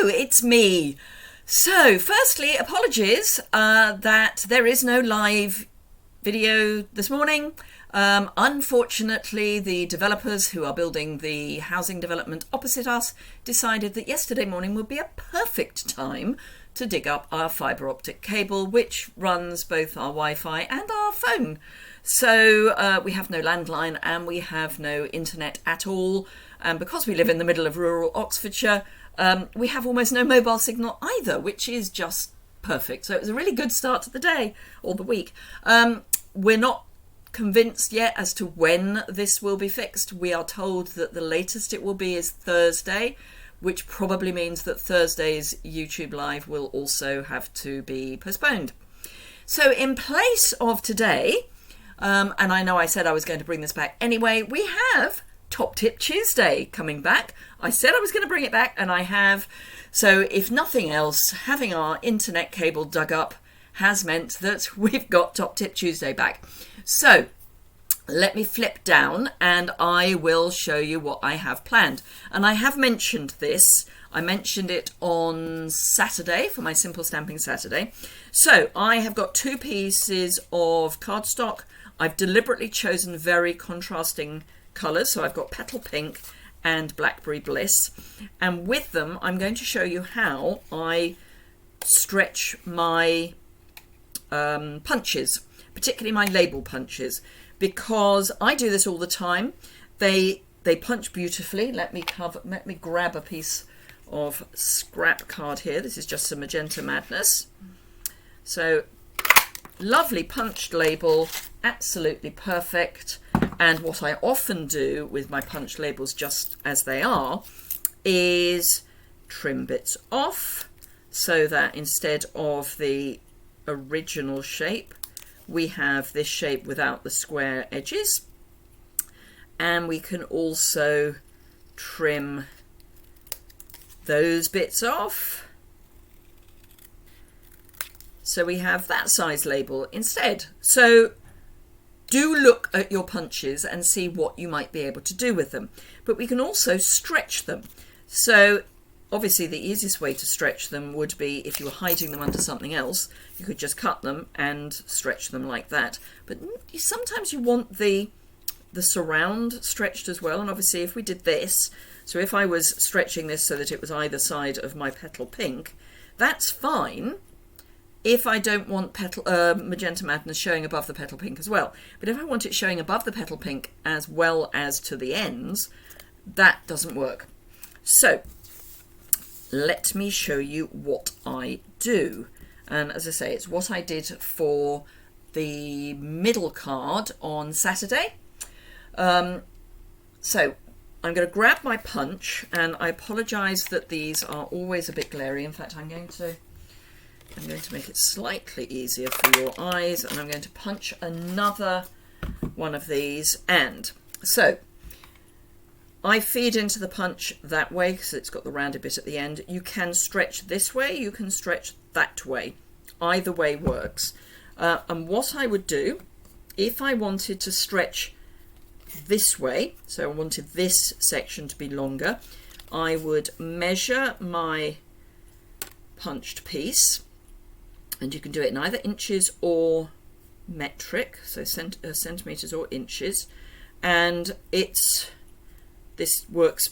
it's me. So, firstly, apologies that there is no live video this morning. Unfortunately, the developers who are building the housing development opposite us decided that yesterday morning would be a perfect time to dig up our fibre optic cable, which runs both our Wi-Fi and our phone. So we have no landline and we have no internet at all. And because we live in the middle of rural Oxfordshire, we have almost no mobile signal either, which is just perfect. So it was a really good start to the day or the week. We're not convinced yet as to when this will be fixed. We are told that the latest it will be is Thursday, which probably means that Thursday's YouTube Live will also have to be postponed. So in place of today, and I know I said I was going to bring this back anyway, we have Top Tip Tuesday coming back. I said I was going to bring it back, and I have. So if nothing else, having our internet cable dug up has meant that we've got Top Tip Tuesday back. So let me flip down and I will show you what I have planned. And I have mentioned this. I mentioned it on Saturday for my Simple Stamping Saturday. So I have got 2 pieces of cardstock. I've deliberately chosen very contrasting colours. So I've got Petal Pink and Blackberry Bliss. And with them, I'm going to show you how I stretch my punches, particularly my label punches, because I do this all the time. They punch beautifully. Let me grab a piece of scrap card here. This is just some Magenta Madness. So lovely punched label, absolutely perfect. And what I often do with my punch labels just as they are is trim bits off so that instead of the original shape we have this shape without the square edges, and we can also trim those bits off so we have that size label instead. So do look at your punches and see what you might be able to do with them, but we can also stretch them. So obviously the easiest way to stretch them would be if you were hiding them under something else. You could just cut them and stretch them like that. But sometimes you want the surround stretched as well. And obviously if we did this, so if I was stretching this so that it was either side of my Petal Pink, that's fine if I don't want Magenta Madness showing above the Petal Pink as well. But if I want it showing above the Petal Pink as well as to the ends, that doesn't work. So let me show you what I do. And as I say, it's what I did for the middle card on Saturday. So I'm going to grab my punch, and I apologise that these are always a bit glary. In fact, I'm going to make it slightly easier for your eyes, and I'm going to punch another one of these. And so I feed into the punch that way because it's got the rounded bit at the end. You can stretch this way, you can stretch that way. Either way works. And what I would do, if I wanted to stretch this way, so I wanted this section to be longer, I would measure my punched piece, and you can do it in either inches or metric, so centimetres or inches, and this works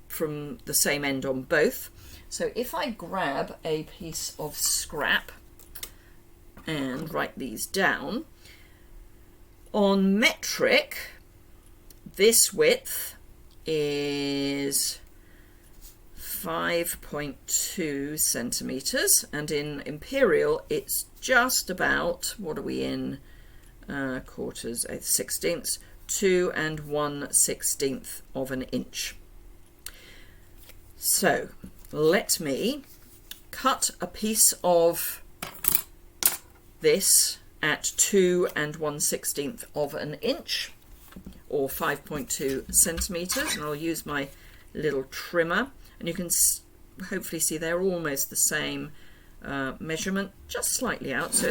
from the same end on both. So if I grab a piece of scrap and write these down, on metric, this width is 5.2 centimetres, and in imperial it's just about, what are we in, quarters, 1/16, 2 1/16 of an inch. So let me cut a piece of this at 2 1/16 of an inch, or 5.2 centimetres, and I'll use my little trimmer, and you can hopefully see they're almost the same measurement, just slightly out. So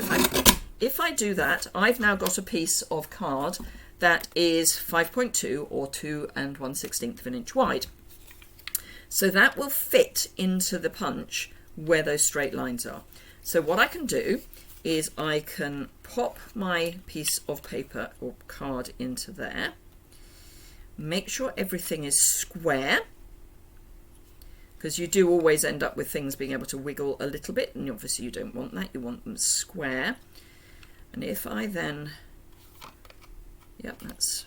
if I do that, I've now got a piece of card that is 5.2 or 2 1/16 of an inch wide. So that will fit into the punch where those straight lines are. So what I can do is I can pop my piece of paper or card into there, make sure everything is square, because you do always end up with things being able to wiggle a little bit, and obviously you don't want that, you want them square. And if I then, yep, that's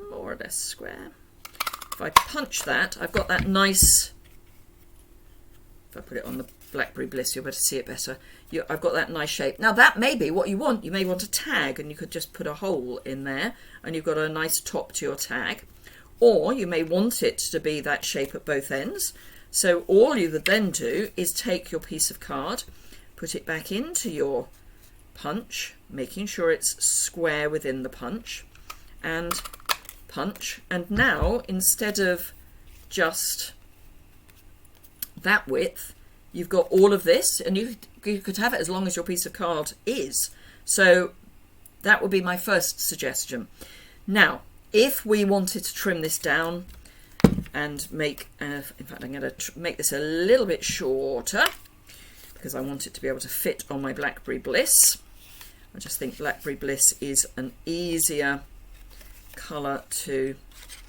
more or less square. If I punch that, I've got that nice, if I put it on the Blackberry Bliss, you'll be able to see it better. I've got that nice shape. Now that may be what you want. You may want a tag, and you could just put a hole in there, and you've got a nice top to your tag. Or you may want it to be that shape at both ends. So all you would then do is take your piece of card, put it back into your punch, making sure it's square within the punch, and punch. And now, instead of just that width, you've got all of this, and you could have it as long as your piece of card is. So that would be my first suggestion. Now, if we wanted to trim this down and make, in fact, I'm going to make this a little bit shorter because I want it to be able to fit on my Blackberry Bliss. I just think Blackberry Bliss is an easier colour to,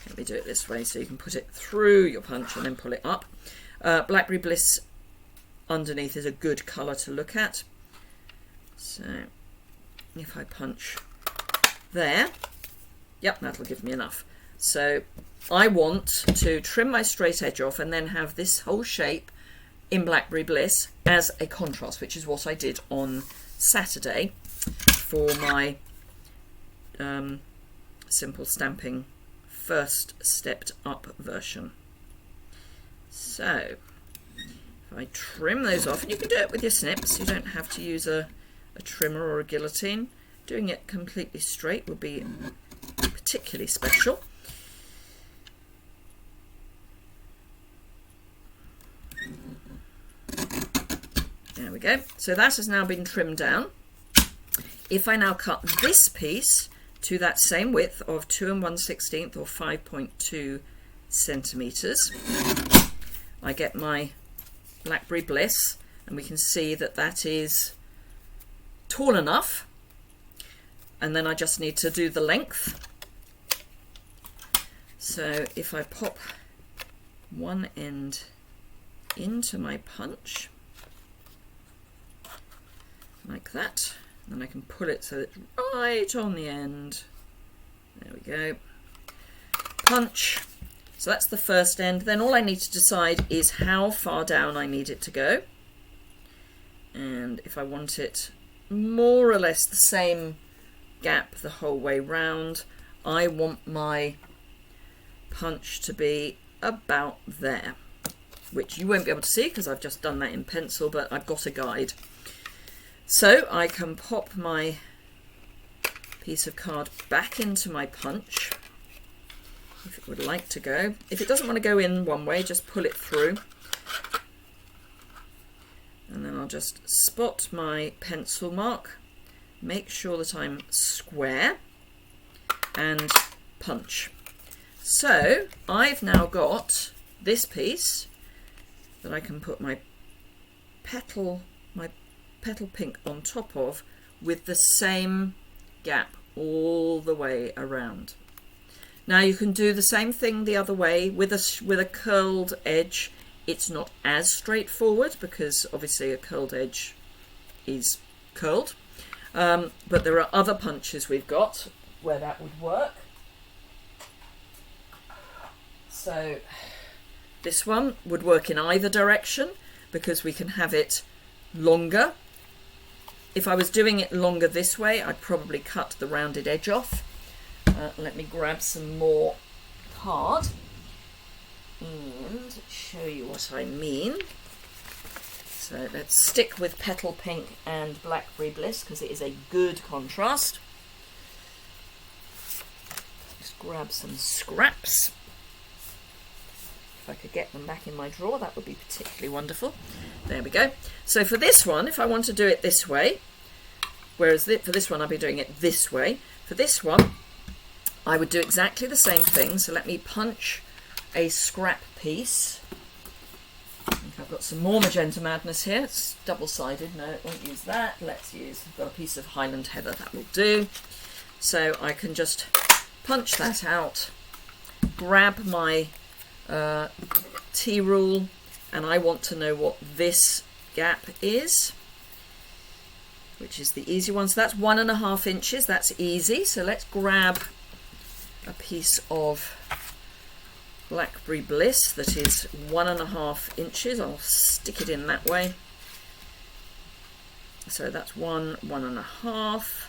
let me do it this way so you can put it through your punch and then pull it up. Blackberry Bliss underneath is a good colour to look at. So if I punch there, yep, that'll give me enough. So I want to trim my straight edge off and then have this whole shape in Blackberry Bliss as a contrast, which is what I did on Saturday for my simple stamping first stepped up version. So if I trim those off, and you can do it with your snips, you don't have to use a trimmer or a guillotine. Doing it completely straight would be particularly special. There we go. So that has now been trimmed down. If I now cut this piece to that same width of 2 1/16 or 5.2 centimeters, I get my Blackberry Bliss, and we can see that that is tall enough. And then I just need to do the length. So if I pop one end into my punch like that, then I can pull it so it's right on the end. There we go. Punch. So that's the first end. Then all I need to decide is how far down I need it to go. And if I want it more or less the same gap the whole way round, I want my punch to be about there, which you won't be able to see because I've just done that in pencil, but I've got a guide. So I can pop my piece of card back into my punch if it would like to go. If it doesn't want to go in one way, just pull it through. And then I'll just spot my pencil mark, make sure that I'm square, and punch. So I've now got this piece that I can put my petal pink on top of with the same gap all the way around. Now you can do the same thing the other way with a curled edge. It's not as straightforward because obviously a curled edge is curled, but there are other punches we've got where that would work. So this one would work in either direction because we can have it longer. If I was doing it longer this way, I'd probably cut the rounded edge off. Let me grab some more card and show you what I mean. So let's stick with Petal Pink and Blackberry Bliss because it is a good contrast. Just grab some scraps. If I could get them back in my drawer, that would be particularly wonderful. There we go. So for this one, if I want to do it this way, whereas for this one I'll be doing it this way, for this one I would do exactly the same thing. So let me punch a scrap piece I've got some more Magenta Madness here. It's double-sided. No, won't use that. I've got a piece of Highland Heather. That will do. So I can just punch that out, grab my tea rule, and I want to know what this gap is, which is the easy one. So that's 1.5 inches. That's easy. So let's grab a piece of Blackberry Bliss that is 1.5 inches. I'll stick it in that way. So that's 1.5.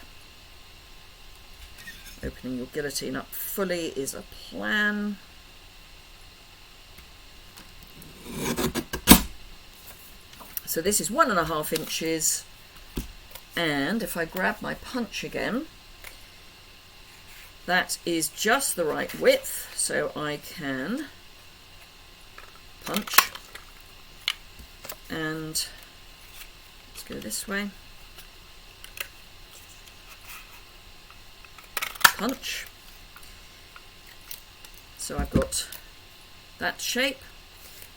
Opening your guillotine up fully is a plan. So this is 1.5 inches, and if I grab my punch again, that is just the right width, so I can punch, and let's go this way, punch. So I've got that shape.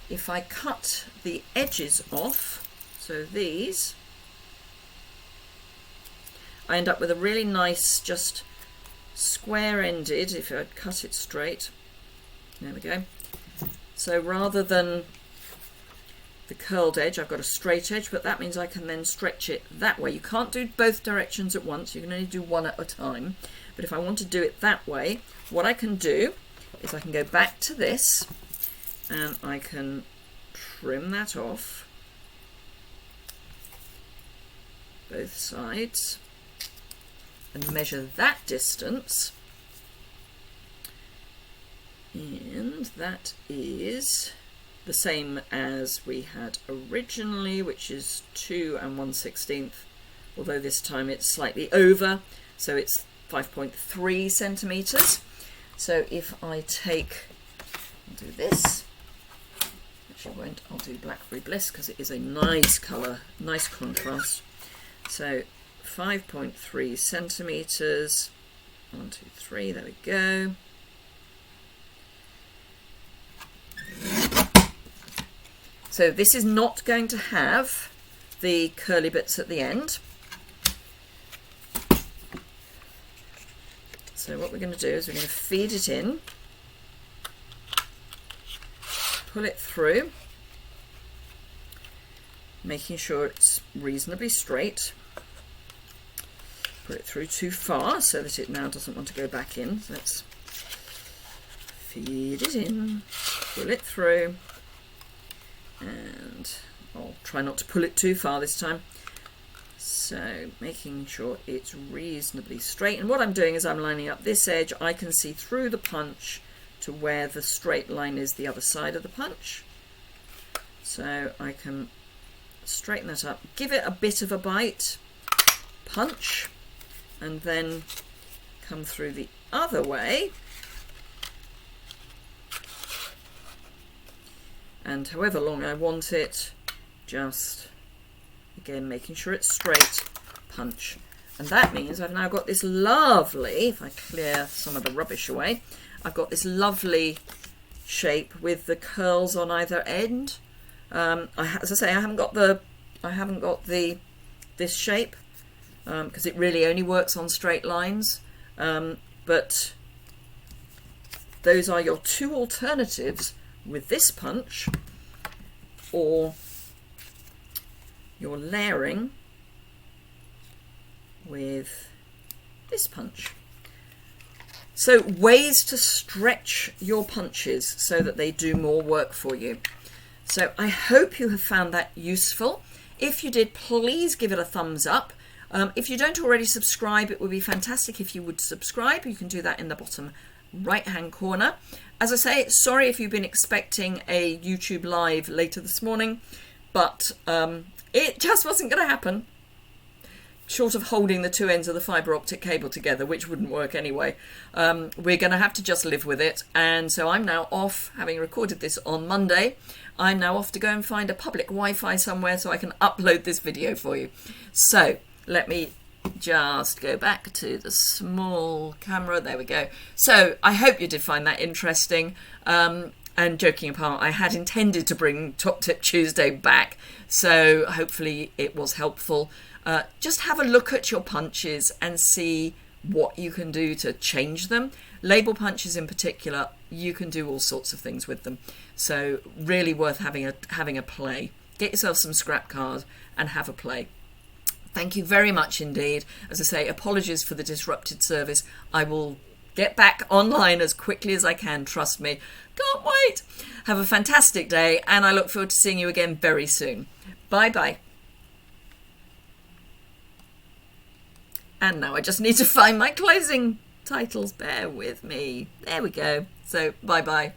If I cut the edges off, so these, I end up with a really nice, just square-ended, if I cut it straight, there we go. So rather than the curled edge, I've got a straight edge, but that means I can then stretch it that way. You can't do both directions at once, you can only do one at a time. But if I want to do it that way, what I can do is I can go back to this, and I can trim that off, both sides, and measure that distance, and that is the same as we had originally, which is 2 1/16, although this time it's slightly over, so it's 5.3 centimeters. So if I take, I'll do this, actually won't, I'll do Blackberry Bliss because it is a nice colour, nice contrast. So 5.3 centimeters, 1, 2, 3, there we go. So this is not going to have the curly bits at the end. So what we're going to do is we're going to feed it in, pull it through, making sure it's reasonably straight. Put it through too far so that it now doesn't want to go back in. So let's feed it in, pull it through, and I'll try not to pull it too far this time. So making sure it's reasonably straight, and what I'm doing is I'm lining up this edge. I can see through the punch to where the straight line is the other side of the punch, so I can straighten that up, give it a bit of a bite, punch, and then come through the other way, and however long I want it, just again making sure it's straight, punch. And that means I've now got this lovely, if I clear some of the rubbish away, I've got this lovely shape with the curls on either end. As I say, I haven't got this shape because it really only works on straight lines, but those are your two alternatives with this punch, or you're layering with this punch. So ways to stretch your punches so that they do more work for you. So I hope you have found that useful. If you did, please give it a thumbs up. If you don't already subscribe, it would be fantastic if you would subscribe. You can do that in the bottom right hand corner. As I say, sorry if you've been expecting a YouTube live later this morning, but it just wasn't going to happen, short of holding the two ends of the fibre optic cable together, which wouldn't work anyway. We're going to have to just live with it. And so I'm now off, having recorded this on Monday, I'm now off to go and find a public Wi-Fi somewhere so I can upload this video for you. So let me just go back to the small camera. There we go. So I hope you did find that interesting. And joking apart, I had intended to bring Top Tip Tuesday back, so hopefully it was helpful. Just have a look at your punches and see what you can do to change them. Label punches in particular, you can do all sorts of things with them. So really worth having a play. Get yourself some scrap cards and have a play. Thank you very much indeed. As I say, apologies for the disrupted service. I will get back online as quickly as I can, trust me. Can't wait. Have a fantastic day, and I look forward to seeing you again very soon. Bye-bye. And now I just need to find my closing titles. Bear with me. There we go. So, bye-bye.